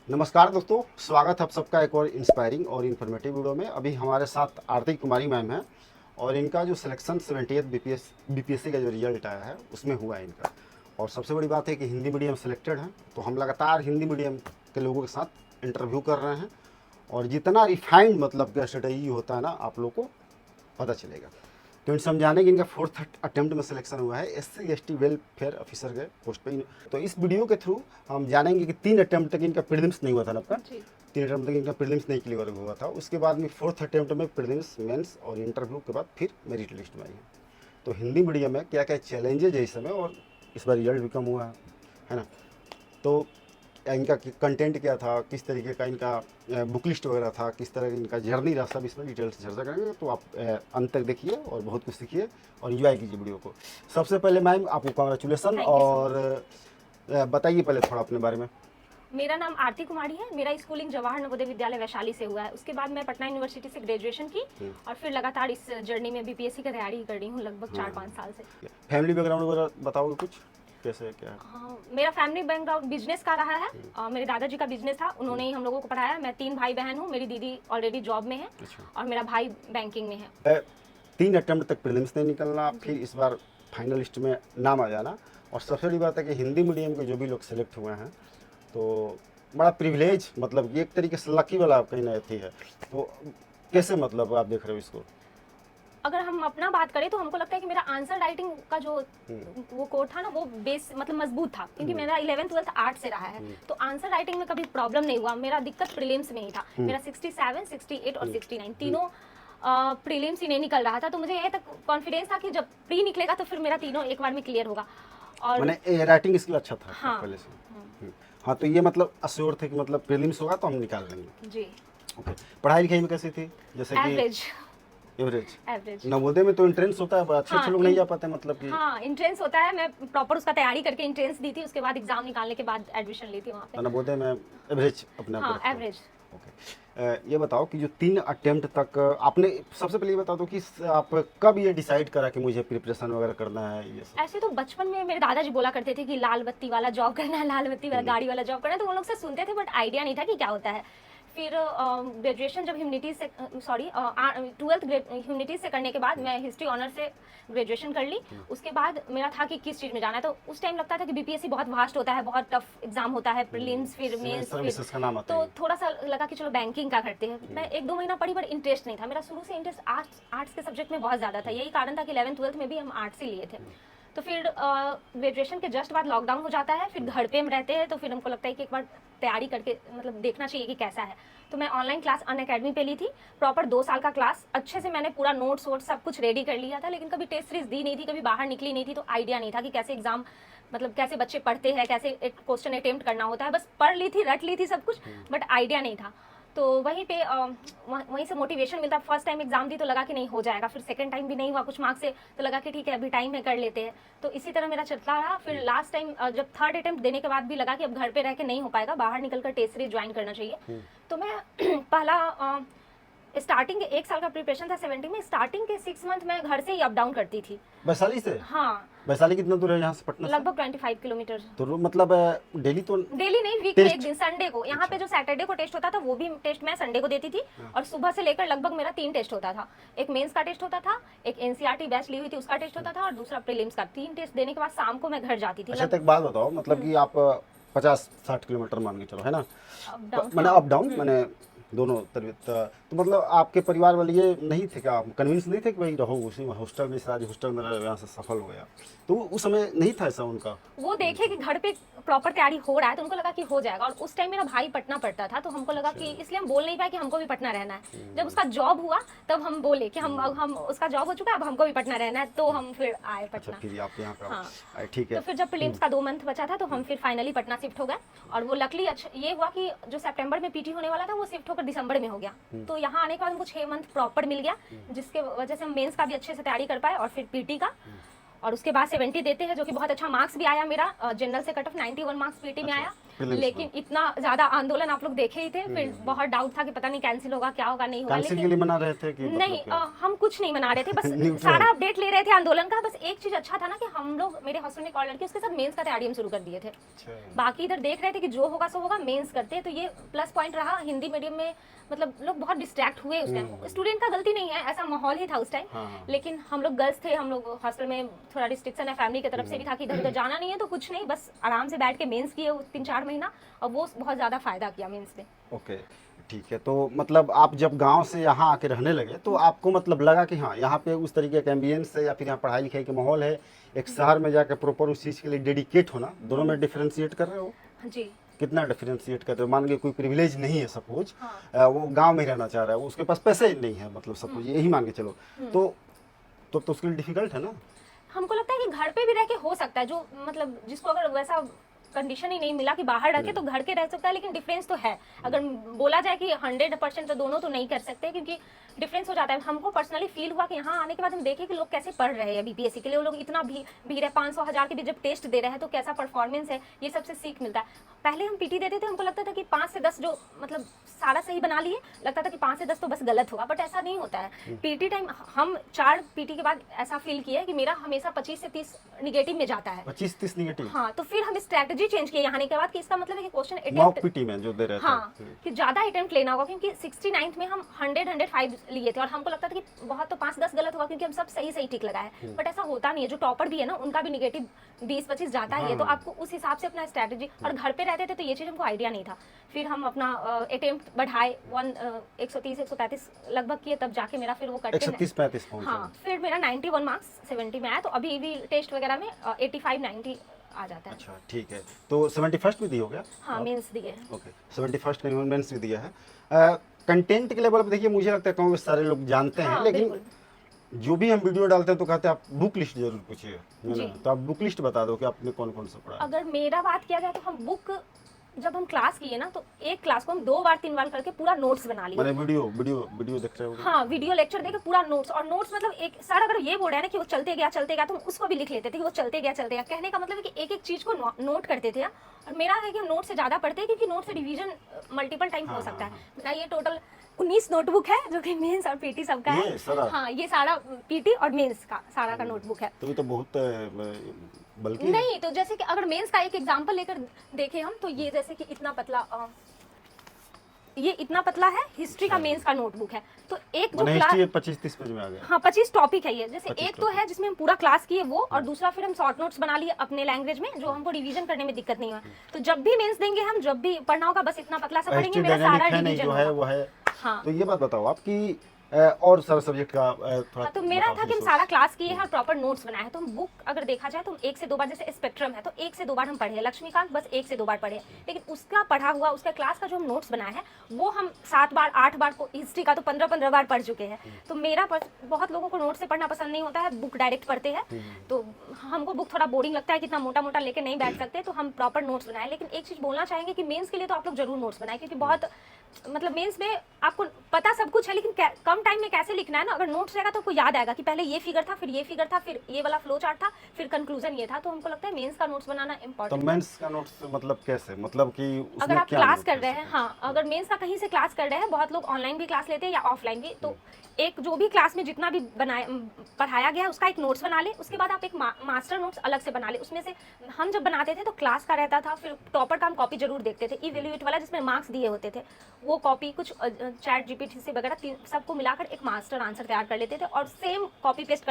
नमस्कार दोस्तों, स्वागत है आप सबका एक और इंस्पायरिंग और इन्फॉर्मेटिव वीडियो में। अभी हमारे साथ आरती कुमारी मैम हैं और इनका जो सिलेक्शन 78 बीपीएससी का जो रिजल्ट आया है उसमें हुआ है इनका। और सबसे बड़ी बात है कि हिंदी मीडियम सिलेक्टेड हैं, तो हम लगातार हिंदी मीडियम के लोगों के साथ इंटरव्यू कर रहे हैं और जितना रिफाइंड मतलब का स्ट्रेटजी होता है ना, आप लोग को पता चलेगा। तो इन समझाने कि इनका 4th अटेम्प्ट में सिलेक्शन हुआ है SC/ST वेलफेयर ऑफिसर के पोस्ट पे। तो इस वीडियो के थ्रू हम जानेंगे कि 3 अटेम्प्ट तक इनका प्रीलिम्स नहीं हुआ था ना आपका, 3 अटेम्प्ट तक इनका प्रीलिम्स नहीं क्लियर हुआ था। उसके बाद में 4th अटेम्प्ट में प्रीलिम्स, मेंस और इंटरव्यू के बाद फिर मेरिट लिस्ट में आई है। तो हिंदी मीडियम में क्या क्या चैलेंजेज है इस समय, और इस बार रिजल्ट भी कम हुआ है ना। तो इनका कंटेंट क्या था, किस तरीके का इनका बुक लिस्ट वगैरह था, किस तरह इनका जर्नी रहा, सब इसमें डिटेल से चर्चा करेंगे। तो आप अंत तक देखिए और बहुत कुछ सीखिए और एंजॉय कीजिए वीडियो को। सबसे पहले मैम आपको कांग्रेचुलेसन, और बताइए पहले थोड़ा अपने बारे में। मेरा नाम आरती कुमारी है। मेरा स्कूलिंग जवाहर नवोदय विद्यालय वैशाली से हुआ है। उसके बाद मैं पटना यूनिवर्सिटी से ग्रेजुएशन की और फिर लगातार इस जर्नी में बीपीएससी की तैयारी कर रही हूँ लगभग 4-5 साल से। फैमिली बैकग्राउंड वगैरह बताओगे कुछ, कैसे क्या है? मेरा फैमिली बैकग्राउंड बिजनेस का रहा है। मेरे दादाजी का बिजनेस था, उन्होंने ही हम लोगों को पढ़ाया। मैं 3 भाई बहन हूँ, मेरी दीदी ऑलरेडी जॉब में है और मेरा भाई बैंकिंग में है। 3 अटेम्प्ट तक प्रीलिम्स नहीं निकलना, फिर इस बार फाइनल लिस्ट में नाम आ जाना। और सबसे बड़ी बात है कि हिंदी मीडियम के जो भी लोग सेलेक्ट हुए हैं, तो बड़ा प्रिविलेज, मतलब एक तरीके से लकी वाला कहीं ना थी है। तो कैसे मतलब आप देख रहे हो इसको? अगर हम अपना बात करें तो हमको लगता है कि मेरा आंसर राइटिंग का जो वो कोड था ना, वो बेस मतलब मजबूत था, क्योंकि मेरा 11th-12th आर्ट से रहा है। तो आंसर राइटिंग में कभी प्रॉब्लम नहीं हुआ। मेरा दिक्कत प्रीलिम्स में ही था। मेरा 67, 68 और 69 तीनों प्रीलिम्स ही नहीं निकल रहा था। तो मुझे ये तक कॉन्फिडेंस था कि जब प्री निकलेगा तो फिर मेरा तीनों एक बार में क्लियर होगा। और मैंने राइटिंग स्किल अच्छा था हाँ, पहले से। हाँ, तो ये मतलब अश्योर थे कि मतलब प्रीलिम्स होगा तो हम निकाल लेंगे जी। ओके। पढ़ाई लिखाई में कैसी थी? जैसे कि एवरेज। नवोदय में तो एंट्रेंस होता है, अच्छे हाँ, लोग नहीं जा पाते, मतलब कि हाँ, एंट्रेंस होता है। मैं प्रॉपर उसका तैयारी करके एंट्रेंस दी थी, उसके बाद एग्जाम निकालने के बाद एडमिशन ली थी वहाँ पे। नवोदय में एवरेज अपने आप हाँ, रखते हो। एवरेज। ओके। ये बताओ कि जो 3 अटेम्प्ट तक आपने, सबसे पहले ये बता दो कि आप कब ये डिसाइड करा कि मुझे प्रिपरेशन वगैरह करना है ये सब? ऐसे तो बचपन में मेरे दादाजी बोला करते थे कि लाल बत्ती वाला जॉब करना है, लाल बत्ती वाला गाड़ी वाला जॉब करना है, तो उन लोग से सुनते थे, बट आइडिया नहीं था कि क्या होता है। फिर ग्रेजुएशन जब ह्यूमनिटीज से 12th ह्यूमनिटीज से करने के बाद मैं हिस्ट्री ऑनर से ग्रेजुएशन कर ली। उसके बाद मेरा था कि किस चीज़ में जाना है। तो उस टाइम लगता था कि बीपीएससी बहुत वास्ट होता है, बहुत टफ एग्जाम होता है, प्रीलिम्स फिर मेंस सर्विसेज का नाम आता तो है। थोड़ा सा लगा कि चलो बैंकिंग का करते हैं। मैं 1-2 महीना पढ़ी, बट इंटरेस्ट नहीं था। मेरा शुरू से इंटरेस्ट आर्ट्स के सब्जेक्ट में बहुत ज़्यादा था। यही कारण था कि 11th-12th में भी हम आर्ट्स ही लिए थे। तो फिर ग्रेजुएशन के जस्ट बाद लॉकडाउन हो जाता है, फिर घर पे हम रहते हैं, तो फिर हमको लगता है कि एक बार तैयारी करके मतलब देखना चाहिए कि कैसा है। तो मैं ऑनलाइन क्लास अनअकैडमी पे ली थी। प्रॉपर 2 साल का क्लास अच्छे से मैंने पूरा नोट्स वोट्स सब कुछ रेडी कर लिया था, लेकिन कभी टेस्ट सीरीज दी नहीं थी, कभी बाहर निकली नहीं थी, तो आइडिया नहीं था कि कैसे एग्जाम, मतलब कैसे बच्चे पढ़ते हैं, कैसे एक क्वेश्चन अटेम्प्ट करना होता है। बस पढ़ ली थी, रट ली थी सब कुछ, बट आइडिया नहीं था। तो वहीं पे वहीं से मोटिवेशन मिलता। फर्स्ट टाइम एग्जाम दी तो लगा कि नहीं हो जाएगा, फिर सेकंड टाइम भी नहीं हुआ कुछ मार्क्स से, तो लगा कि ठीक है अभी टाइम है, कर लेते हैं। तो इसी तरह मेरा चलता रहा। फिर लास्ट टाइम जब 3rd अटेम्प्ट देने के बाद भी लगा कि अब घर पे रह के नहीं हो पाएगा, बाहर निकलकर टेस्ट सीरीज ज्वाइन करना चाहिए। तो मैं पहला स्टार्टिंग के 1 साल का प्रिपरेशन था 70 में। स्टार्टिंग के 6 मंथ मैं घर से ही अप डाउन करती थी। वैशाली से? हाँ, वैशाली कितना दूर है यहाँ से पटना से? लगभग 25 किलोमीटर। तो मतलब डेली तो डेली नहीं, वीक में एक दिन, संडे को। यहाँ पे जो सैटरडे को टेस्ट होता था वो भी टेस्ट मैं संडे को देती थी। और सुबह से लेकर लगभग मेरा 3 टेस्ट होता था। एक मेंस का टेस्ट होता था, एक एनसीईआरटी बैच ली हुई थी उसका टेस्ट होता था, और दूसरा प्रीलिम्स का। 3 टेस्ट देने के बाद शाम को मैं घर जाती थी। अच्छा, तो एक बात बताओ, मतलब कि आप 50-60 किलोमीटर मान के चलो, है ना? मैंने अप डाउन, मैंने दोनों तरफ। तो मतलब आपके परिवार वाले ये नहीं थे, क्या कन्विंस नहीं थे कि भाई रहो उसी हॉस्टल में, शायद हॉस्टल में यहाँ से सफल हो गया? तो उस समय नहीं था ऐसा उनका? वो देखे कि घर पे प्रॉपर तैयारी हो रहा है, तो उनको लगा कि हो जाएगा। और उस टाइम मेरा भाई पटना पढ़ता था, तो हमको लगा कि, इसलिए हम बोल नहीं पाए कि हमको भी पटना रहना है। जब उसका जॉब हुआ तब हम बोले कि हम उसका जॉब हो चुका है, अब हमको भी पटना रहना है, तो हम फिर आए पटना। फिर आप यहाँ पे हाँ, ठीक है। तो फिर जब प्रीलिम्स का 2 मंथ बचा था, तो हम फिर फाइनली पटना शिफ्ट हो गए। और वो लकली अच्छा ये हुआ कि जो सितंबर में पीटी होने वाला था, वो शिफ्ट होकर दिसंबर में हो गया। तो यहाँ आने के बाद हमको 6 मंथ प्रॉपर मिल गया, जिसके वजह से हम मेंस का भी अच्छे से तैयारी कर पाए, और फिर पीटी का। और उसके बाद 70 देते हैं, जो कि बहुत अच्छा मार्क्स भी आया मेरा। जनरल से कट ऑफ 91 मार्क्स पीटी में आया। Prelims लेकिन इतना ज्यादा आंदोलन आप लोग देखे ही थे, फिर बहुत डाउट था कि पता नहीं कैंसिल होगा, क्या होगा, नहीं होगा। कैंसिल के लेकिन लिए मना रहे थे कि नहीं, मतलब क्या? हम कुछ नहीं मना रहे थे, बस Neutral। सारा अपडेट ले रहे थे आंदोलन का। बस एक चीज अच्छा था ना कि हम लोग, मेरे हॉस्टल में एक और लड़की, उसके साथ मेंस का तैयारी हम शुरू कर दिए थे। अच्छा। बाकी इधर देख रहे थे कि जो होगा सो होगा, मेंस करते हैं, तो ये प्लस पॉइंट रहा। हिंदी मीडियम में मतलब लोग बहुत डिस्ट्रैक्ट हुए उस टाइम। स्टूडेंट का गलती नहीं है, ऐसा माहौल ही था उस टाइम। हाँ। लेकिन हम लोग गर्ल्स थे, हम लोग हॉस्टल में थोड़ा रिस्ट्रिक्शन है, फैमिली की तरफ से भी था कि इधर उधर जाना नहीं है, तो कुछ नहीं, बस आराम से बैठ के मेंस किए 3-4 महीना, और वो बहुत ज़्यादा फायदा किया मेंस में। ओके, ठीक है। तो मतलब आप जब गांव से यहाँ आके रहने लगे तो आपको मतलब लगा कि हाँ यहाँ पे उस तरीके का एम्बियंस है या फिर यहाँ पढ़ाई लिखाई का माहौल है, एक शहर में जाकर प्रॉपर उस चीज़ के लिए डेडिकेट होना, दोनों में डिफरेंशिएट कर रहे हो? जी कितना डिफरेंशिएट कर रहे हो? मान के कोई प्रिविलेज नहीं है सपोज, हाँ। वो गांव में रहना चाह रहा है, उसके पास पैसे ही नहीं है, मतलब सपोज यही मान के चलो, तो उसके लिए डिफिकल्ट है ना? हमको लगता है कि घर पे भी रह के हो सकता है, जो मतलब जिसको अगर वैसा कंडीशन ही नहीं मिला कि बाहर रह के, तो घर के रह सकता है। लेकिन डिफरेंस तो है, अगर बोला जाए कि 100% तो दोनों तो नहीं कर सकते, क्योंकि डिफरेंस हो जाता है। हमको पर्सनली फील हुआ कि यहाँ आने के बाद हम देखें कि लोग कैसे पढ़ रहे हैं बीपीएससी के लिए। वो लोग इतना भीड़ है, 500-1000 के भी जब टेस्ट दे रहे हैं तो कैसा परफॉर्मेंस है, ये सबसे सीख मिलता है। पहले हम पीटी देते थे, हमको लगता था कि 5 से 10 जो मतलब सारा सही बना लिए, लगता था कि 5 से 10 तो बस गलत होगा, बट ऐसा नहीं होता है। पीटी टाइम हम 4 पीटी के बाद ऐसा फील किया कि मेरा हमेशा 25 से 30 निगेटिव में जाता है। 25-30 निगेटिव? हाँ, तो फिर हम स्ट्रैटेजी चेंज किए यहाँ आने के बाद कि इसका मतलब है कि क्वेश्चन मॉक अटेम्प्ट, पीटी में जो दे रहे थे। हाँ, कि ज्यादा अटेम्प्ट लेना होगा, क्योंकि 69th में हम 100-105 लिए थे, और हमको लगता था कि बहुत तो 5-10 गलत होगा क्योंकि हम सब सही टिक लगाए, बट ऐसा होता नहीं है। जो टॉपर भी है ना, उनका भी निगेटिव 20-25 जाता ही है। तो आपको उस हिसाब से अपना स्ट्रैटेजी, और घर पे रहते थे तो ये चीज हमको आइडिया नहीं था। फिर हम अपना अटेम्प्ट बढ़ाए, 130-135 लगभग किए, तब जाके मेरा फिर वो कट 130-135 पहुंचा। हाँ, फिर मेरा 91 मार्क्स 70 में आया, तो अभी भी टेस्ट वगैरह में 85-90 आ जाता है। अच्छा, ठीक है। तो 71st भी दी हो गया? हाँ, मेंस दिए। ओके, 71st का मेंस भी दिया है। कंटेंट के लेवल पे देखिए, मुझे लगता है कम सारे लोग जानते हैं, हाँ, लेकिन बिल्कुल। जो भी हम वीडियो डालते हैं तो कहते हैं आप बुक लिस्ट जरूर पूछिए, है जी। ना? तो आप बुक लिस्ट बता दो कि आपने कौन कौन सा पढ़ा है। अगर मेरा बात किया जाए तो हम बुक, जब हम क्लास किए ना, तो एक क्लास को हम 2 बार 3 बार करके पूरा नोट्स बना लिए। मैंने वीडियो देख रहे हो? हाँ, वीडियो लेक्चर देके पूरा नोट्स, और नोट्स मतलब एक सर अगर ये बोल रहे हैं ना कि वो चलते गया तो हम उसको भी लिख लेते थे कि वो चलते गया। कहने का मतलब है कि एक एक चीज को नोट करते थे। और मेरा है कि हम नोट से ज्यादा पढ़ते हैं, क्योंकि नोट से रिवीजन मल्टीपल टाइम हो सकता है। मेरा ये टोटल 19 नोटबुक है, जो कि मेंस और पीटी सबका है। ये सारा? हाँ, ये सारा पीटी और मेंस का सारा का नोटबुक है। तो ये तो बहुत बल्कि नहीं, तो जैसे कि अगर मेंस का एक एग्जांपल लेकर देखें हम, तो ये जैसे कि इतना पतला, ये इतना पतला है, हिस्ट्री का मेंस का नोटबुक है। तो एक जो हिस्ट्री 25-30 पेज में आ गया। हाँ, 25 टॉपिक है ये। जैसे 25 एक तो है जिसमें हम पूरा क्लास किए वो, और दूसरा फिर हम शॉर्ट नोट्स बना लिए अपने लैंग्वेज में, जो हमको रिवीजन करने में दिक्कत नहीं हुआ। तो जब भी मेंस देंगे हम, जब भी पढ़ना होगा, बस इतना पतला सा पढ़ेंगे, मेरा सारा रिवीजन जो है वो होगा। है। हाँ, तो ये बात बताओ आपकी और सारा सब्जेक्ट का थोड़ा तो मेरा बताओ था कि हम resource। सारा क्लास किए हैं और प्रॉपर नोट्स बनाए हैं। तो हम बुक अगर देखा जाए तो हम 1 से 2 बार, जैसे स्पेक्ट्रम है तो 1 से 2 बार हम पढ़े हैं, लक्ष्मीकांत बस 1 से 2 बार पढ़े हैं। लेकिन उसका पढ़ा हुआ, उसका क्लास का जो हम नोट्स बनाए हैं, वो हम 7 बार 8 बार को, हिस्ट्री का तो 15-15 बार पढ़ चुके हैं। तो मेरा बहुत लोगों को नोट से पढ़ना पसंद नहीं होता है, बुक डायरेक्ट पढ़ते हैं। तो हमको बुक थोड़ा बोरिंग लगता है, कितना मोटा मोटा लेके नहीं बैठ सकते, तो हम प्रॉपर नोट्स बनाए। लेकिन एक चीज़ बोलना चाहेंगे कि मेंस के लिए तो आप लोग जरूर नोट्स बनाए, क्योंकि बहुत मतलब मेंस में आपको पता सब कुछ है, लेकिन कम टाइम में कैसे लिखना है ना। अगर नोट्स रहेगा तो आपको याद आएगा कि पहले ये फिगर था, फिर ये फिगर था, फिर ये वाला फ्लो चार्ट था, फिर कंक्लूजन ये था। तो हमको लगता है मेंस का नोट्स बनाना तो इंपॉर्टेंट। मेंस का नोट्स मतलब कैसे, मतलब कि उसमें अगर आप क्या क्लास note कर है? रहे हैं, हाँ, अगर मेंस का कहीं से क्लास कर रहे हैं, बहुत लोग ऑनलाइन भी क्लास लेते हैं या ऑफलाइन भी, तो एक जो भी क्लास में जितना भी पढ़ाया गया है उसका एक नोट्स बना ले। उसके बाद आप एक मास्टर नोट्स अलग से बना ले। उसमें से हम जब बनाते थे तो क्लास का रहता था, फिर टॉपर का हम कॉपी जरूर देखते थे, इवैल्यूएट वाला जिसमें मार्क्स दिए होते थे, वो कॉपी कुछ चैट जीपीटी से वगैरह सबको मिलाकर एक मास्टर आंसर तैयार कर लेते थे, और सेम कॉपी पेस्ट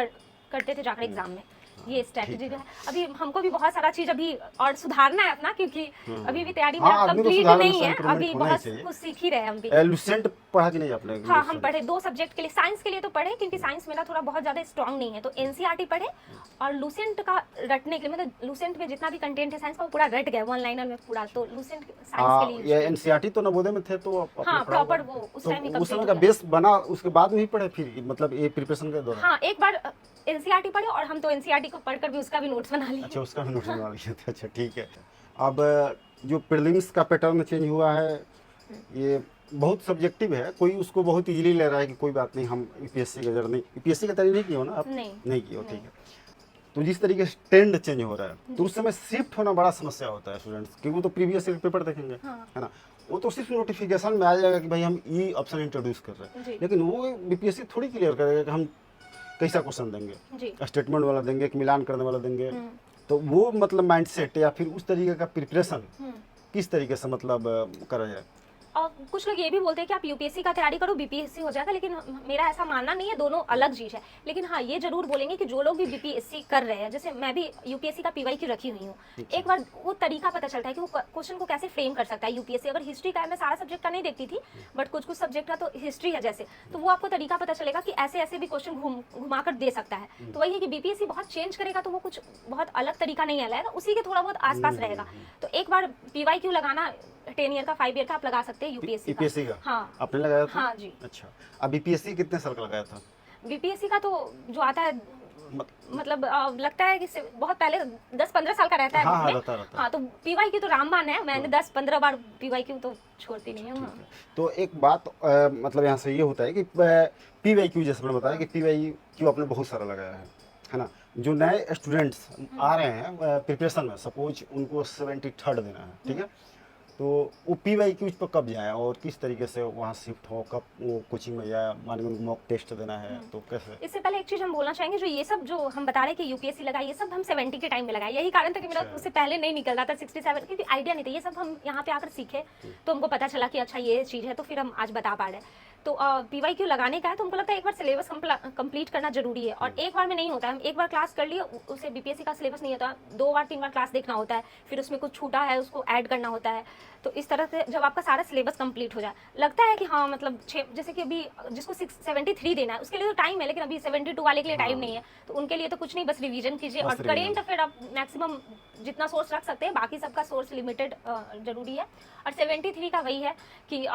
करते थे जाकर एग्जाम में। ये स्ट्रैटेजी जो है, अभी हमको भी बहुत सारा चीज अभी और सुधारना है अपना, क्योंकि अभी भी तैयारी मेरा आदमी को कंप्लीट सुधारने नहीं में है, improvement अभी होना ही बहुत चाहिए। कुछ सीख ही रहे हैं हम भी। लुसेंट पढ़ा कि नहीं आपने? हाँ, हम लुसेंट? पढ़े 2 सब्जेक्ट के लिए। साइंस के लिए तो पढ़े, क्योंकि साइंस मेरा थोड़ा बहुत ज़्यादा स्ट्रांग नहीं है, तो एनसीईआरटी पढ़े। और लुसेंट का रटने के लिए, मतलब लुसेंट में जितना भी कंटेंट है साइंस का, वो पूरा रट गया 1 लाइनर में पूरा। तो लुसेंट साइंस के लिए ये एनसीईआरटी तो नवोदय में थे, तो आपने हाँ, पढ़ा होगा। प्रॉपर वो उस तो टाइम ही उस कंप्लीट समय का किया। बेस बना, उसके बाद में ही पढ़े फिर, मतलब ये प्रिपरेशन के दौरान? हाँ, एक बार एनसीईआरटी पढ़े, और हम तो एनसीईआरटी को पढ़कर भी उसका भी नोट्स बना लिए। अच्छा, उसका भी नोट्स बना लिए थे। अच्छा, ठीक है। अब जो प्रीलिम्स का पैटर्न चेंज हुआ है, ये बहुत सब्जेक्टिव है। कोई उसको बहुत इजीली ले रहा है कि कोई बात नहीं, हम यूपीएससी का जर्नी, यूपीएससी का तैयारी नहीं की हो ना आप? नहीं। नहीं की हो, ठीक है। तो जिस तरीके से ट्रेंड चेंज हो रहा है तो उस समय शिफ्ट होना बड़ा समस्या होता है स्टूडेंट्स, क्योंकि वो तो प्रीवियस ईयर पेपर देखेंगे, हाँ। है ना। वो तो सिर्फ नोटिफिकेशन में आ जाएगा कि भाई हम ई ऑप्शन इंट्रोड्यूस कर रहे हैं, जी। लेकिन वो बीपीएससी थोड़ी क्लियर करेगा कि हम कैसा क्वेश्चन देंगे, जी। स्टेटमेंट वाला देंगे कि मिलान करने वाला देंगे। हम्म। तो वो मतलब माइंडसेट या फिर उस तरीके का प्रिपरेशन हम्म। किस तरीके से मतलब करा जाए। और कुछ लोग ये भी बोलते हैं कि आप यूपीएससी का तैयारी करो बीपीएससी हो जाएगा, लेकिन मेरा ऐसा मानना नहीं है, दोनों अलग चीज़ है। लेकिन हाँ ये जरूर बोलेंगे कि जो लोग भी बीपीएससी कर रहे हैं, जैसे मैं भी यूपीएससी का पीवाईक्यू रखी हुई हूँ, एक बार वो तरीका पता चलता है कि वो क्वेश्चन को कैसे फ्रेम कर सकता है यूपीएससी। अगर हिस्ट्री का है, मैं सारा सब्जेक्ट का नहीं देखती थी, बट कुछ कुछ सब्जेक्ट का तो हिस्ट्री है जैसे, तो वो आपको तरीका पता चलेगा कि ऐसे ऐसे भी क्वेश्चन घुमा कर दे सकता है। तो वही है कि बीपीएससी बहुत चेंज करेगा तो वो कुछ बहुत अलग तरीका नहीं लाएगा, उसी के थोड़ा बहुत आसपास रहेगा। तो एक बार पीवाईक्यू लगाना 10 ईयर का 5 ईयर का आप लगा सकते हैं यूपीएससी का। हाँ आपने लगाया था? हाँ जी। अच्छा, अब बीपीएससी कितने साल का लगाया था? बीपीएससी का तो जो आता है मतलब लगता है कि बहुत पहले 10-15 साल का रहता है। हाँ, रहता। हाँ, तो पीवाईक्यू तो रामबाण है, मैंने 10-15 बार पीवाईक्यू तो छोड़ती नहीं हूँ। तो एक बात मतलब यहाँ से ये होता है कि पीवाईक्यू जैसे मैंने बताया कि पीवाईक्यू आपने बहुत सारा लगाया है ना। जो नए स्टूडेंट्स आ रहे हैं प्रिपरेशन में, सपोज उनको 73rd देना है, ठीक है, तो वो पीवाईक्यू पर कब जाए और किस तरीके से वहाँ शिफ्ट हो, कब वो कोचिंग में जाए, मान लो उनको मॉक टेस्ट देना है तो कैसे? इससे पहले एक चीज हम बोलना चाहेंगे, जो ये सब जो हम बता रहे हैं कि यूपीएससी लगाई, ये सब हम 70 के टाइम में लगाए। यही कारण था कि मेरा उससे पहले नहीं निकल रहा था 67, क्योंकि आइडिया नहीं था। ये सब हम यहाँ पे आकर सीखे तो हमको पता चला कि अच्छा ये चीज़ है, तो फिर हम आज बता पा रहे हैं। तो पीवाईक्यू लगाने का है तो हमको लगता है एक बार सिलेबस कंप्लीट करना जरूरी है, और एक बार में नहीं होता है। हम एक बार क्लास कर लिए, उसे बीपीएससी का सिलेबस नहीं होता, 2 बार 3 बार क्लास देखना होता है, फिर उसमें कुछ छूटा है उसको ऐड करना होता है। तो इस तरह से जब आपका सारा सिलेबस कंप्लीट हो जाए, लगता है कि हाँ मतलब जैसे कि अभी जिसको 73 देना है उसके लिए तो टाइम है, लेकिन अभी 72 वाले के लिए टाइम नहीं है, तो उनके लिए तो कुछ नहीं, बस रिवीजन कीजिए। और करेंट अफेयर आप मैक्सिमम जितना सोर्स रख सकते हैं, बाकी सबका सोर्स लिमिटेड जरूरी है। और 73 का वही है कि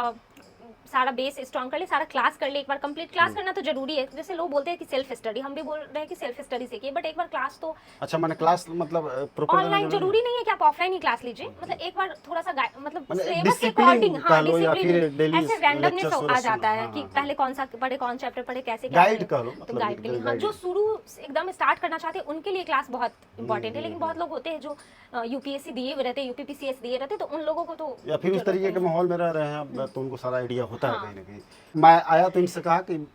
सारा बेस स्ट्रॉन्ग कर ले, सारा क्लास कर ले, एक बार कंप्लीट क्लास करना तो जरूरी है। जैसे लोग बोलते हैं कि सेल्फ स्टडी, हम भी बोल रहे हैं कि सेल्फ स्टडी सीखिए, बट एक बार क्लास तो अच्छा मैंने क्लास मतलब प्रॉपर ऑनलाइन जरूरी नहीं है कि आप ऑफलाइन ही क्लास लीजिए, मतलब एक बार थोड़ा सा मतलब सिलेबस के discipline अकॉर्डिंग, कह हाँ लो या फिर डिसिप्लिन, daily ऐसे रैंडमनेस lectures आ जाता है हाँ, कि हाँ, पहले कौन सा पढ़े, कौन चैप्टर पढ़े, कैसे क्या गाइड कह लो, तो मतलब गाइड के लिए, हाँ, जो शुरू से एकदम स्टार्ट करना चाहते हैं उनके लिए क्लास बहुत इंपॉर्टेंट है। लेकिन बहुत लोग होते हैं जो यूपीएससी दिए हुए रहते हैं, यूपीपीसीएस दिए रहते हैं, तो उन लोगों को तो या फिर उस तरीके के माहौल में रह रहे हैं तो उनको सारा आइडिया होता है कहीं ना कहीं। मैं आया तो इनसे कहा कि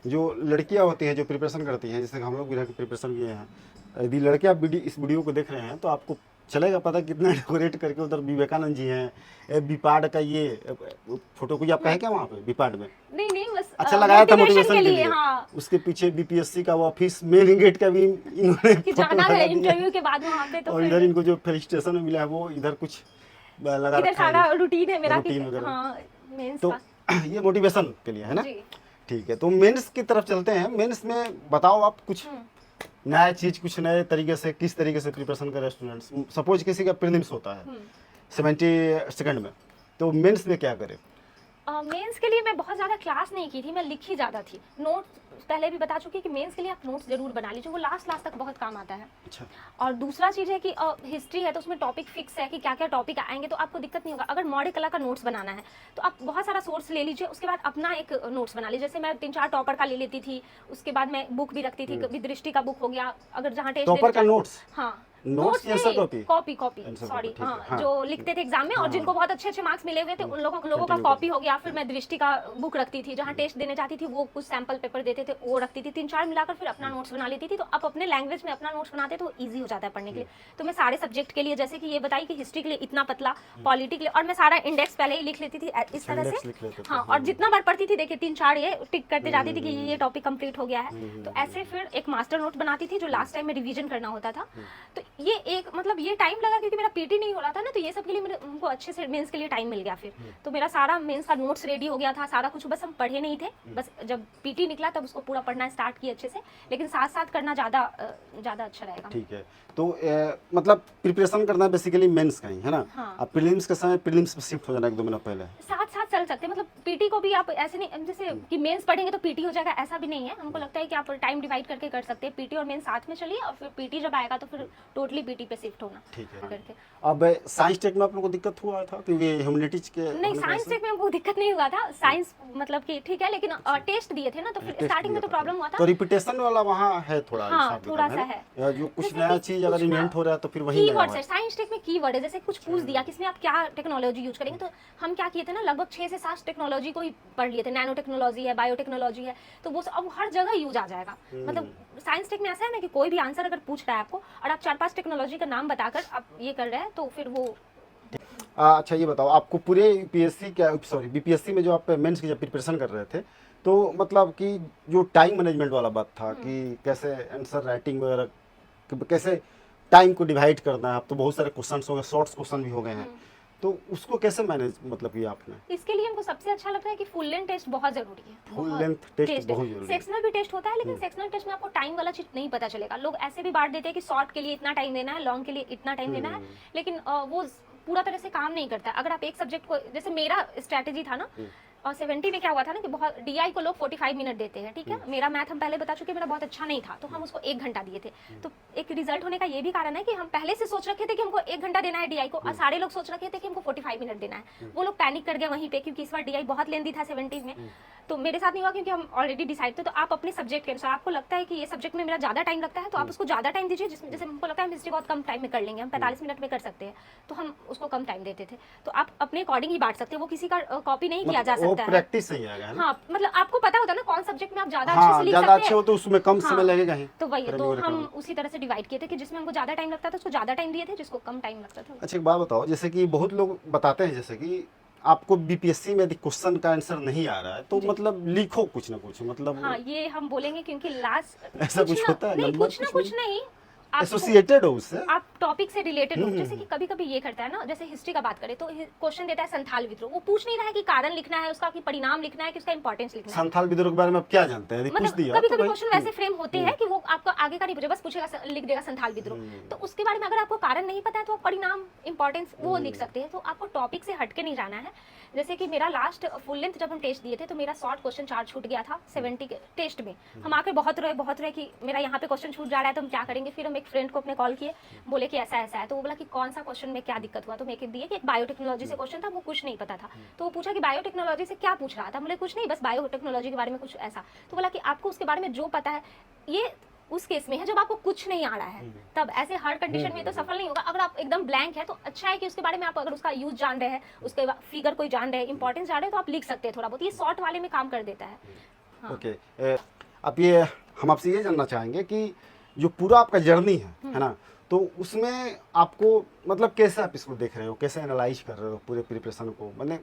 जो लड़कियां होती हैं जो प्रिपरेशन करती हैं, जैसे हम लोग भी प्रिपरेशन किए हैं, यदि लड़कियां इस वीडियो को देख रहे हैं तो आपको चलेगा पता कितना डेकोरेट करके उधर विवेकानंद जी हैं, विपाड का ये फोटो कोई आपका है क्या वहाँ पे विपाड में? नहीं बस अच्छा लगाया था मोटिवेशन के लिए। हाँ। उसके पीछे बीपीएससी का वो ऑफिस मेन गेट का भी इन्होंने कि जाना है इंटरव्यू के बाद वहाँ पे, तो और इधर इनको जो फेलिसिटेशन मिला है वो इधर कुछ लगा इधर सारा रूटीन है मेरा कि रूटीन हाँ मेंस तो का ये मोटिवेशन के लिए है ना। जी। ठीक है, तो मेंस की तरफ चलते हैं। मेंस में बताओ आप कुछ नया चीज, कुछ नए तरीके से, किस तरीके से प्रिपरेशन करें स्टूडेंट्स। सपोज किसी का प्रीलिम्स होता है 72nd में, तो मेंस में क्या करें? मेंस के लिए मैं बहुत ज़्यादा क्लास नहीं की थी, मैं लिखी ज़्यादा थी। नोट्स पहले भी बता चुकी कि मेंस के लिए आप नोट्स जरूर बना लीजिए, वो लास्ट तक बहुत काम आता है। अच्छा। और दूसरा चीज़ है कि हिस्ट्री है तो उसमें टॉपिक फिक्स है कि क्या क्या टॉपिक आएंगे, तो आपको दिक्कत नहीं होगा। अगर मौर्य कला का नोट्स बनाना है तो आप बहुत सारा सोर्स ले लीजिए, उसके बाद अपना एक नोट्स बना लीजिए। जैसे मैं 3-4 टॉपर का ले लेती थी, उसके बाद मैं बुक भी रखती थी, कभी दृष्टि का बुक हो गया, अगर जहाँ टेस्ट टॉपर का नोट्स, हाँ notes answer copy copy Answer sorry copy, ठीक है, हाँ, हाँ। जो लिखते थे एग्जाम में और जिनको बहुत अच्छे मार्क्स मिले हुए थे उन लोगों का Continue कॉपी हो गया। फिर मैं दृष्टि का बुक रखती थी, जहाँ टेस्ट देने जाती थी वो कुछ सैंपल पेपर देते थे वो रखती थी, 3-4 मिलाकर फिर अपना नोट्स बना लेती थी। तो आप अपने लैंग्वेज में अपना नोट्स बनाते तो ईजी हो जाता है पढ़ने के लिए। तो मैं सारे सब्जेक्ट के लिए, जैसे कि ये बताई कि हिस्ट्री के लिए इतना पतला, पॉलिटी के लिए, और मैं सारा इंडेक्स पहले ही लिख लेती थी इस तरह से। हाँ, और जितना बार पढ़ती थी देखिए 3-4 ये टिक करते जाती थी कि ये टॉपिक कंप्लीट हो गया है। तो ऐसे फिर एक मास्टर नोट बनाती थी जो लास्ट टाइम में रिवीजन करना होता था। तो ये एक मतलब ये टाइम लगा क्योंकि मेरा पीटी नहीं हो रहा था ना, तो ये सब के लिए मेरे उनको अच्छे से मेंस के लिए टाइम मिल गया। फिर तो मेरा सारा मेंस का नोट्स रेडी हो गया था, सारा कुछ, बस हम पढ़े नहीं थे। बस जब पीटी निकला तब उसको पूरा पढ़ना स्टार्ट किया अच्छे से, लेकिन साथ साथ करना ज़्यादा अच्छा रहेगा। ठीक है, तो मतलब प्रिपरेशन करना बेसिकली मेंस का ही है ना। हाँ। अब प्रीलिम्स के समय प्रीलिम्स में शिफ्ट हो जाना 1-2 महीना पहले। साथ साथ चल सकते हैं, मतलब पीटी को भी आप ऐसे नहीं जैसे कि मेंस पढ़ेंगे तो पीटी हो जाएगा, ऐसा भी नहीं है। हमको लगता है कि आप टाइम डिवाइड करके कर सकते हैं, पीटी और मेंस साथ में चलिए और फिर पीटी जब आएगा तो फिर टोटली पीटी पे शिफ्ट होना ठीक है। करके। अब साइंस टेक में आप लोगों को दिक्कत हुआ था क्योंकि ह्यूमैनिटीज के नहीं, होने की साइंस वजह से? टेक में हमको दिक्कत नहीं हुआ था, साइंस मतलब कि ठीक है, लेकिन टेस्ट दिए थे ना, तो फिर टेस्ट स्टार्टिंग में दिया तो था प्रॉब्लम हुआ तो था। रिपीटेशन वाला वहाँ है थोड़ा हाँ, हिसाब थोड़ा किताब, सा ना? या जो कुछ जैसे नया कि चीज अगर कुछ ना इन्वेंट हो रहा है तो फिर वही नया कीवर्ड्स है। है, साइंस टेक में कीवर्ड है, जैसे कुछ पूछ दिया कि इसमें आप क्या टेक्नोलॉजी यूज करेंगे, तो हम क्या किए थे ना, लगभग 6 से 7 टेक्नोलॉजी को ही पढ़ लिए थे। नैनो टेक्नोलॉजी है, बायोटेक्नोलॉजी है, तो वो अब हर जगह यूज आ जाएगा। मतलब साइंस टेक में ऐसा है ना कि कोई भी आंसर अगर पूछ रहा है आपको और आप 4-5 टेक्नोलॉजी का नाम बताकर आप ये कर रहे हैं, तो फिर वो अच्छा ये बताओ, आपको पूरे यूपीएससी क्या सॉरी बीपीएससी में जो आप मेंस की जब प्रिपरेशन कर रहे थे तो मतलब कि जो टाइम मैनेजमेंट वाला बात था कि कैसे आंसर राइटिंग वगैरह कैसे टाइम को डिवाइड करना है, अब तो बहुत सारे क्वेश्चन हो गए, शॉर्ट्स क्वेश्चन भी हो गए हैं, तो उसको कैसे मैनेज मतलब किया आपने? इसके लिए हमको सबसे अच्छा लगता है कि फुल लेंथ टेस्ट बहुत जरूरी है। फुल लेंथ टेस्ट बहुत जरूरी है। सेक्शनल भी टेस्ट होता है, लेकिन सेक्शनल टेस्ट में आपको टाइम वाला चीज नहीं पता चलेगा। लोग ऐसे भी बांट देते हैं कि शॉर्ट के लिए इतना टाइम देना है, लॉन्ग के लिए इतना टाइम देना है, लेकिन वो पूरा तरह से काम नहीं करता। अगर आप एक सब्जेक्ट को, जैसे मेरा स्ट्रेटेजी था ना, और 70 में क्या हुआ था ना कि बहुत डीआई को लोग 45 मिनट देते हैं, ठीक है। मेरा मैथ हम पहले बता चुके, मेरा बहुत अच्छा नहीं था, तो हम उसको 1 घंटा दिए थे। तो एक रिजल्ट होने का ये भी कारण है कि हम पहले से सोच रखे थे कि हमको 1 घंटा देना है डीआई को, और सारे लोग सोच रखे थे कि हमको 45 मिनट देना है। वो लोग पैनिक कर गए वहीं पे, क्योंकि इस बार डीआई बहुत लेंदी था 70 में। तो मेरे साथ नहीं हुआ क्योंकि हम ऑलरेडी डिसाइड थे। तो आप अपने सब्जेक्ट के अनुसार, आपको लगता है कि ये सब्जेक्ट में मेरा ज्यादा टाइम लगता है तो आप उसको ज्यादा टाइम दीजिए, जिसमें जैसे हमको लगता है हम हिस्ट्री बहुत कम टाइम में कर लेंगे, हम 45 मिनट में कर सकते हैं, तो हम उसको कम टाइम देते थे। तो आप अपने अकॉर्डिंग ही बांट सकते हैं, वो किसी का कॉपी नहीं किया जा मतलब वो सकता है। प्रैक्टिस से ही आएगा है ना? हाँ, मतलब आपको पता होता है ना कौन सब्जेक्ट में आप ज्यादा अच्छे हाँ, से लिख ज्यादा सकते अच्छे हैं। हो तो उसमें कम समय हाँ, लगेगा ही। तो वही, तो फ्रेमिंग वगैरह हम करना। उसी तरह से डिवाइड किए थे कि जिसमें हमको ज्यादा टाइम लगता था उसको ज्यादा टाइम दिए थे, जिसको कम टाइम लगता था। अच्छा एक बात बताओ, जैसे कि बहुत लोग बताते हैं जैसे कि आपको बीपीएससी में यदि क्वेश्चन का आंसर नहीं आ रहा है तो मतलब लिखो कुछ ना कुछ, मतलब हाँ, ये हम बोलेंगे क्योंकि लास्ट ऐसा कुछ होता है? नहीं, नंबर कुछ ना कुछ कुछ नहीं, आपको- एसोसिएटेड हो उससे? आप टॉपिक से रिलेटेड हो। जैसे कि कभी कभी ये करता है ना, जैसे हिस्ट्री का बात करें तो क्वेश्चन देता है संथाल विद्रोह, वो पूछ नहीं रहा है कि कारण लिखना है उसका, कि परिणाम लिखना है, कि उसका इंपॉर्टेंस लिखना है। संथाल विद्रोह के बारे में आप क्या जानते हैं? यदि पूछ मतलब दिया कभी तो कभी भाई- क्वेश्चन वैसे फ्रेम होते हैं कि वो आपको आगे का नहीं पूछेगा, बस पूछेगा, लिख देगा संथाल विद्रोह। तो उसके बारे में अगर आपको कारण नहीं पता है तो आप परिणाम, इंपॉर्टेंस वो लिख सकते हैं। तो आपको टॉपिक से हटके नहीं जाना है। जैसे कि मेरा लास्ट फुल लेंथ जब हम टेस्ट दिए थे तो मेरा शॉर्ट क्वेश्चन 4 छूट गया था 70 के टेस्ट में। हम आके बहुत रोए कि मेरा यहाँ पे क्वेश्चन छूट जा रहा है, तो हम क्या करेंगे। फिर हम एक फ्रेंड को अपने कॉल किए, बोले कि ऐसा ऐसा है, तो वो बोला कि कौन सा क्वेश्चन में क्या दिक्कत हुआ, तो मैं दिए कि एक बायोटेक्नोलॉजी से क्वेश्चन था, वो कुछ नहीं पता था। तो वो पूछा कि बायोटेक्नोलॉजी से क्या पूछ रहा था, बोले कुछ नहीं, बस बायोटेक्नोलॉजी के बारे में कुछ ऐसा। तो बोला कि आपको उसके बारे में जो पता है, ये उस केस में है जब आपको कुछ नहीं आ रहा है, तब ऐसे हर कंडीशन में तो सफल नहीं होगा। अगर आप एकदम ब्लैंक है तो अच्छा है कि उसके बारे में आप अगर उसका यूज जान रहे हैं, उसके फिगर कोई जान रहे हैं, इंपॉर्टेंस जान रहे हैं, तो आप लिख सकते हैं थोड़ा बहुत। ये शॉर्ट वाले में काम कर देता है। हाँ। ओके, अब ये हम आपसे ये जानना चाहेंगे कि जो पूरा आपका जर्नी है ना, तो उसमें आपको मतलब कैसे आप इसको देख रहे हो, कैसे एनालाइज कर रहे हो पूरे प्रिपरेशन को? मैंने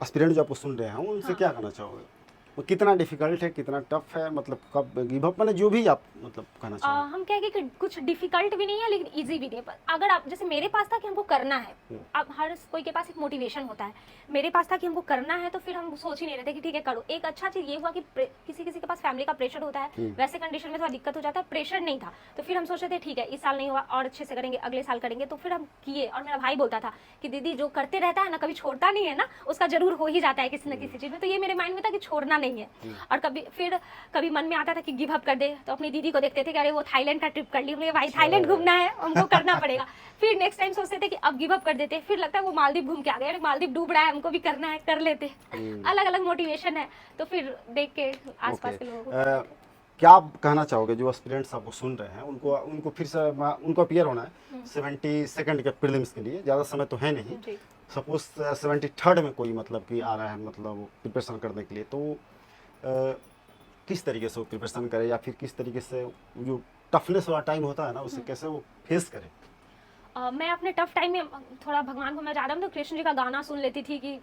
एस्पिरेंट जो आपको सुन रहे हैं उनसे क्या कहना चाहोगे? वो कितना डिफिकल्ट है, कितना टफ है, मतलब कब गिव अप, मैंने जो भी आप मतलब कहना चाहोगे? हम कहेंगे कि कुछ डिफिकल्ट भी नहीं है लेकिन इजी भी नहीं है। पर अगर आप, जैसे मेरे पास था कि हमको करना है, अब हर कोई के पास एक मोटिवेशन होता है, मेरे पास था कि हमको करना है, तो फिर हम सोच ही नहीं रहे थे कि ठीक है करो। एक अच्छा चीज ये हुआ कि किसी किसी के पास फैमिली का प्रेशर होता है, वैसे कंडीशन में थोड़ा दिक्कत हो जाता है, प्रेशर नहीं था। तो फिर हम सोच रहे थे ठीक है इस साल नहीं हुआ और अच्छे से करेंगे, अगले साल करेंगे। तो फिर हम किए, और मेरा भाई बोलता था कि दीदी जो करते रहता है ना, कभी छोड़ता नहीं है ना, उसका जरूर हो ही जाता है किसी न किसी चीज में। तो ये मेरे माइंड में था कि छोड़ना नहीं है। और कभी मन में आता था कि गिव अप कर दे, तो अपनी दीदी को देखते थे कि अरे वो थाईलैंड का ट्रिप कर ली, हमने भाई थाईलैंड घूमना है, हमको करना पड़ेगा। फिर नेक्स्ट टाइम सोचते थे कि अब गिव अप कर देते, फिर लगता है वो मालदीव घूम के आ गए, अरे मालदीव डूब रहा है, हमको भी करना है, कर लेते। अलग अलग मोटिवेशन है, तो फिर देख के आसपास के लोगों को। क्या आप कहना चाहोगे जो एस्पिरेंट्स आपको सुन रहे हैं, उनको फिर से उनको अपीयर होना है 72nd के प्रीलिम्स के लिए, ज़्यादा समय तो है नहीं, जी। सपोज 73rd में कोई मतलब कि आ रहा है मतलब प्रिपरेशन करने के लिए, तो किस तरीके से वो प्रिपरेशन करे, या फिर किस तरीके से जो टफनेस वाला टाइम होता है ना उसे कैसे वो फेस करे? मैं अपने टफ टाइम में थोड़ा भगवान को मैं ज़्यादा, तो कृष्ण जी का गाना सुन लेती थी कि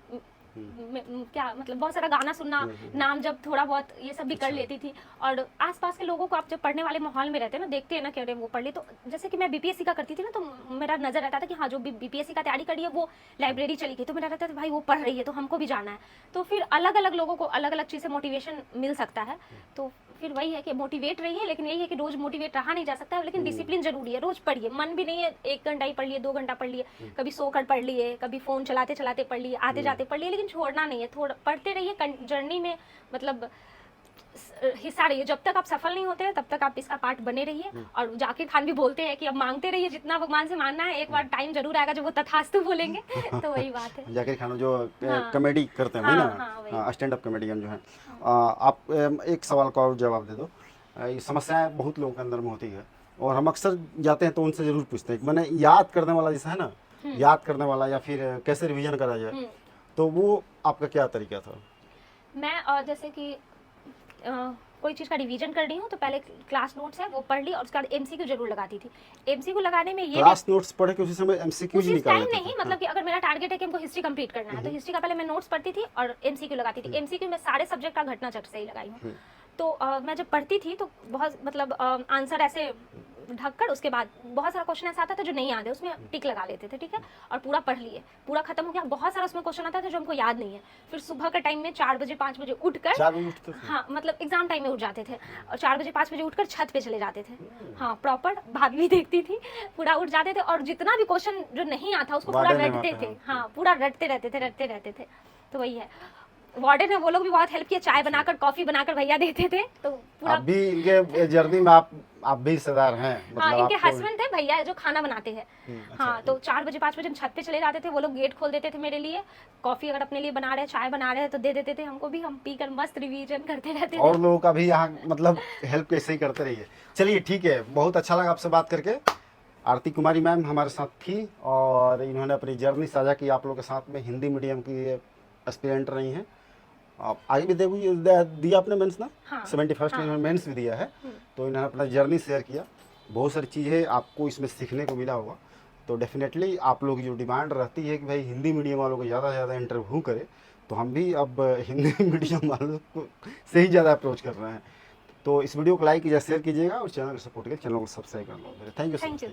क्या मतलब बहुत सारा गाना सुनना, नाम जब थोड़ा बहुत ये सब भी कर लेती थी। और आसपास के लोगों को आप जब पढ़ने वाले माहौल में रहते हैं ना, देखते हैं ना कि अरे वो पढ़ ली। तो जैसे कि मैं बीपीएससी का करती थी ना, तो मेरा नजर रहता था कि हाँ जो बीपीएससी का तैयारी करी है वो लाइब्रेरी चली गई, तो मेरा रहता था भाई वो पढ़ रही है तो हमको भी जाना है। तो फिर अलग अलग लोगों को अलग अलग चीज़ से मोटिवेशन मिल सकता है। तो फिर वही है कि मोटिवेट रहिए, लेकिन यही है कि रोज मोटिवेट रहा नहीं जा सकता है, लेकिन डिसिप्लिन जरूरी है। रोज पढ़िए, मन भी नहीं है 1 घंटा ही पढ़ लिए, 2 घंटा पढ़ लिए, कभी सोकर पढ़ लिए, कभी फोन चलाते चलाते पढ़ लिए, आते जाते पढ़ लिए, लेकिन छोड़ना नहीं है। थोड़ा पढ़ते रहिए, जर्नी में मतलब हिस्सा रहिए। जब तक आप सफल नहीं होते हैं तब तक आप इसका पार्ट बने रहिए। और जाकिर खान भी बोलते हैं कि अब मांगते रहिए जितना भगवान से मांगना है, एक बार टाइम जरूर आएगा जब वो तथास्तु बोलेंगे। तो वही बात है। जाकिर खान जो हाँ। कॉमेडी करते हैं वही हाँ, हाँ, ना, वही। स्टैंड अप कॉमेडियन जो है। आप एक सवाल का और जवाब दे दो। ये समस्याएं बहुत लोगों के अंदर में होती है और हम अक्सर जाते हैं तो उनसे जरूर पूछते हैं कि मैंने याद करने वाला जैसा है ना, याद करने वाला या फिर कैसे रिवीजन करा जाए, तो वो आपका क्या तरीका था? मैं जैसे कि कोई चीज़ का रिवीजन कर रही हूँ तो पहले क्लास नोट्स है वो पढ़ ली, और उसके बाद एमसीक्यू जरूर लगाती थी। एमसीक्यू लगाने में ये क्लास नोट्स पढ़े के उसी समय एमसीक्यूज उसी निकाल टाइम लेते नहीं, थे? मतलब कि अगर मेरा टारगेट है कि हमको हिस्ट्री कंप्लीट करना है तो हिस्ट्री का पहले मैं नोट्स पढ़ती थी और एमसीक्यू लगाती थी। एमसीक्यू में सारे सब्जेक्ट का घटनाचक्र से ही लगाई हूँ। तो मैं जब पढ़ती थी तो बहुत मतलब आंसर ऐसे ढककर उसके बाद बहुत सारा क्वेश्चन ऐसा आता था जो नहीं याद है, उसमें टिक लगा लेते थे, ठीक है, और पूरा पढ़ लिए, पूरा खत्म हो गया। बहुत सारा उसमें क्वेश्चन आता था जो हमको याद नहीं है। फिर सुबह के टाइम में 4 बजे 5 बजे उठकर 4 बजे उठते थे? हाँ, मतलब एग्जाम टाइम में उठ जाते थे और 4 बजे 5 बजे उठकर छत पे चले जाते थे। हाँ, प्रॉपर, भाभी भी देखती थी, पूरा उठ जाते थे और जितना भी क्वेश्चन जो नहीं आता उसको पूरा वार्डन ने रटते वहाँ थे। पे, हाँ, पूरा रटते रहते थे। तो वही है, वार्डन ने वो लोग भी बहुत हेल्प किया, चाय बनाकर कॉफी बनाकर भैया देते थे। तो पूरा आप भी इनके जर्नी में आप भी हिस्सेदार हैं, हाँ, मतलब इनके आपको। हस्बैंड थे भैया जो खाना बनाते हैं। अच्छा। हाँ, तो 4 बजे 5 बजे हम छत पे चले जाते थे, वो लोग गेट खोल देते थे मेरे लिए। कॉफी अगर अपने लिए बना रहे हैं, चाय बना रहे हैं तो दे देते थे हमको भी, हम पीकर मस्त रिवीजन करते रहते थे। और लोगों का भी यहाँ मतलब हेल्प कैसे ही करते रहिए। चलिए ठीक है, बहुत अच्छा लगा आपसे बात करके। आरती कुमारी मैम हमारे साथ थी और इन्होंने अपनी जर्नी साझा की आप लोगों के साथ में। हिंदी मीडियम की एस्पिरेंट रही हैं। आप आगे भी दिया आपने मेंस ना? हाँ, 71st हाँ। इन्होंने मेंस भी दिया है। तो इन्होंने अपना जर्नी शेयर किया, बहुत सारी चीज़ें आपको इसमें सीखने को मिला होगा। तो डेफिनेटली आप लोग जो डिमांड रहती है कि भाई हिंदी मीडियम वालों को ज़्यादा से ज़्यादा इंटरव्यू करे, तो हम भी अब हिंदी मीडियम वालों को से ही ज़्यादा अप्रोच कर रहे हैं। तो इस वीडियो को लाइक कीजिए, शेयर कीजिएगा और चैनल को सपोर्ट कीजिए, चैनल को सब्सक्राइब कर लो। Thank you. Thank you.